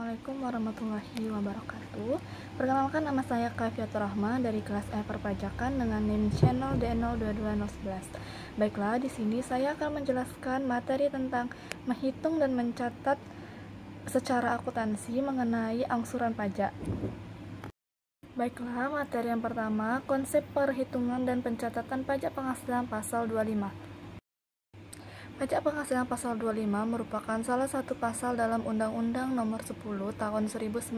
Assalamualaikum warahmatullahi wabarakatuh. Perkenalkan, nama saya Kafiatur Rahma dari kelas E Perpajakan dengan NIM channel D022011. Baiklah, di sini saya akan menjelaskan materi tentang menghitung dan mencatat secara akuntansi mengenai angsuran pajak. Baiklah, materi yang pertama, konsep perhitungan dan pencatatan pajak penghasilan pasal 25. Pajak penghasilan pasal 25 merupakan salah satu pasal dalam Undang-Undang Nomor 10 Tahun 1994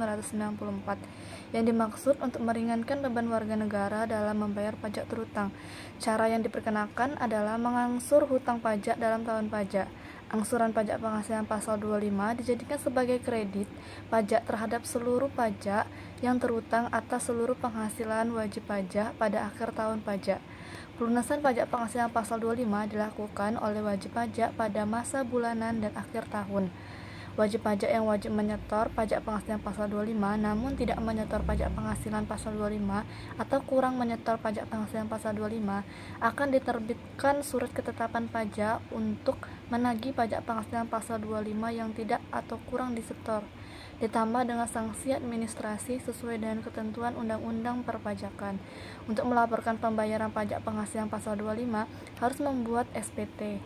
yang dimaksud untuk meringankan beban warga negara dalam membayar pajak terutang. Cara yang diperkenakan adalah mengangsur hutang pajak dalam tahun pajak. Angsuran pajak penghasilan pasal 25 dijadikan sebagai kredit pajak terhadap seluruh pajak yang terutang atas seluruh penghasilan wajib pajak pada akhir tahun pajak. Pelunasan pajak penghasilan pasal 25 dilakukan oleh wajib pajak pada masa bulanan dan akhir tahun. Wajib pajak yang wajib menyetor pajak penghasilan pasal 25 namun tidak menyetor pajak penghasilan pasal 25 atau kurang menyetor pajak penghasilan pasal 25 akan diterbitkan surat ketetapan pajak untuk menagih pajak penghasilan pasal 25 yang tidak atau kurang disetor, ditambah dengan sanksi administrasi sesuai dengan ketentuan Undang-Undang Perpajakan. Untuk melaporkan pembayaran pajak penghasilan pasal 25 harus membuat SPT.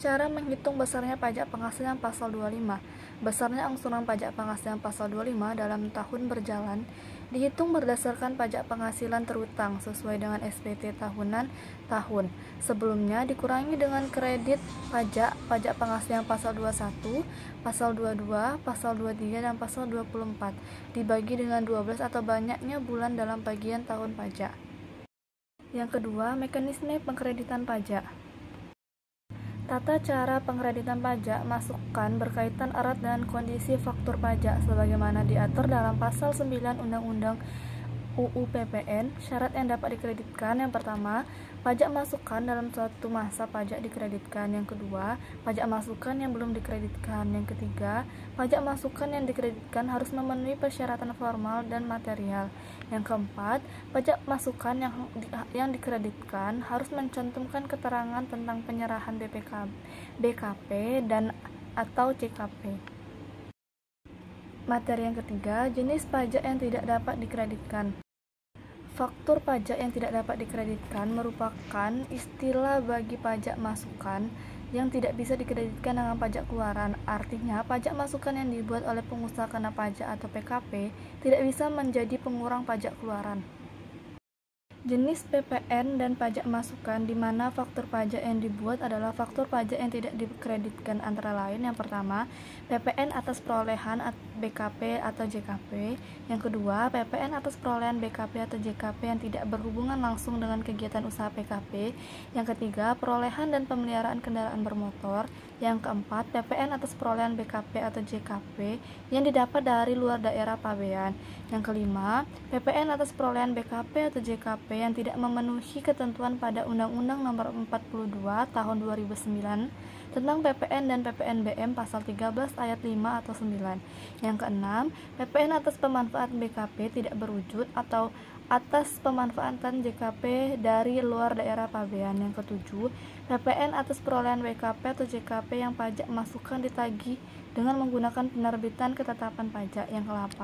Cara menghitung besarnya pajak penghasilan pasal 25. Besarnya angsuran pajak penghasilan pasal 25 dalam tahun berjalan dihitung berdasarkan pajak penghasilan terutang sesuai dengan SPT tahunan tahun sebelumnya dikurangi dengan kredit pajak penghasilan pasal 21, pasal 22, pasal 23 dan pasal 24 dibagi dengan 12 atau banyaknya bulan dalam bagian tahun pajak. Yang kedua, mekanisme pengkreditan pajak. Tata cara pengkreditan pajak masukan berkaitan erat dengan kondisi faktur pajak sebagaimana diatur dalam pasal 9 Undang-Undang UU PPN. Syarat yang dapat dikreditkan: yang pertama, pajak masukan dalam suatu masa pajak dikreditkan. Yang kedua, pajak masukan yang belum dikreditkan. Yang ketiga, pajak masukan yang dikreditkan harus memenuhi persyaratan formal dan material. Yang keempat, pajak masukan yang dikreditkan harus mencantumkan keterangan tentang penyerahan BKP dan atau CKP. Materi yang ketiga, jenis pajak yang tidak dapat dikreditkan. Faktur pajak yang tidak dapat dikreditkan merupakan istilah bagi pajak masukan yang tidak bisa dikreditkan dengan pajak keluaran. Artinya, pajak masukan yang dibuat oleh pengusaha kena pajak atau PKP tidak bisa menjadi pengurang pajak keluaran. Jenis PPN dan pajak masukan di mana faktur pajak yang dibuat adalah faktur pajak yang tidak dikreditkan antara lain: yang pertama, PPN atas perolehan BKP atau JKP. Yang kedua, PPN atas perolehan BKP atau JKP yang tidak berhubungan langsung dengan kegiatan usaha PKP. Yang ketiga, perolehan dan pemeliharaan kendaraan bermotor. Yang keempat, PPN atas perolehan BKP atau JKP yang didapat dari luar daerah pabean. Yang kelima, PPN atas perolehan BKP atau JKP yang tidak memenuhi ketentuan pada Undang-Undang Nomor 42 Tahun 2009 tentang PPN dan PPNBM pasal 13 ayat 5 atau 9. Yang keenam, PPN atas pemanfaatan BKP tidak berwujud atau atas pemanfaatan JKP dari luar daerah pabean. Yang ketujuh, PPN atas perolehan BKP atau JKP yang pajak masukan ditagih dengan menggunakan penerbitan ketetapan pajak. Yang ke-8,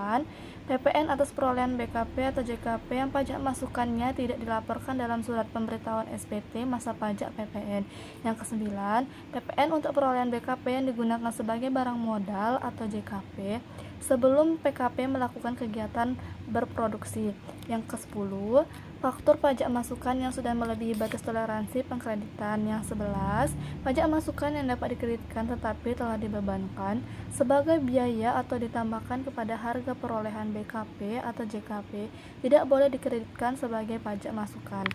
PPN atas perolehan BKP atau JKP yang pajak masukannya tidak dilaporkan dalam surat pemberitahuan SPT masa pajak PPN. Yang ke-9, PPN untuk perolehan BKP yang digunakan sebagai barang modal atau JKP sebelum PKP melakukan kegiatan berproduksi. Yang ke-10, faktur pajak masukan yang sudah melebihi batas toleransi pengkreditan. Yang 11, pajak masukan yang dapat dikreditkan tetapi telah dibebankan sebagai biaya atau ditambahkan kepada harga perolehan BKP atau JKP tidak boleh dikreditkan sebagai pajak masukan.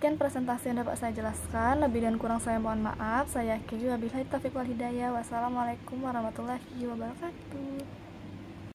Sekian presentasi yang dapat saya jelaskan. Lebih dan kurang saya mohon maaf. Saya akhiri, wabillahi taufiq wal hidayah. Wassalamualaikum warahmatullahi wabarakatuh.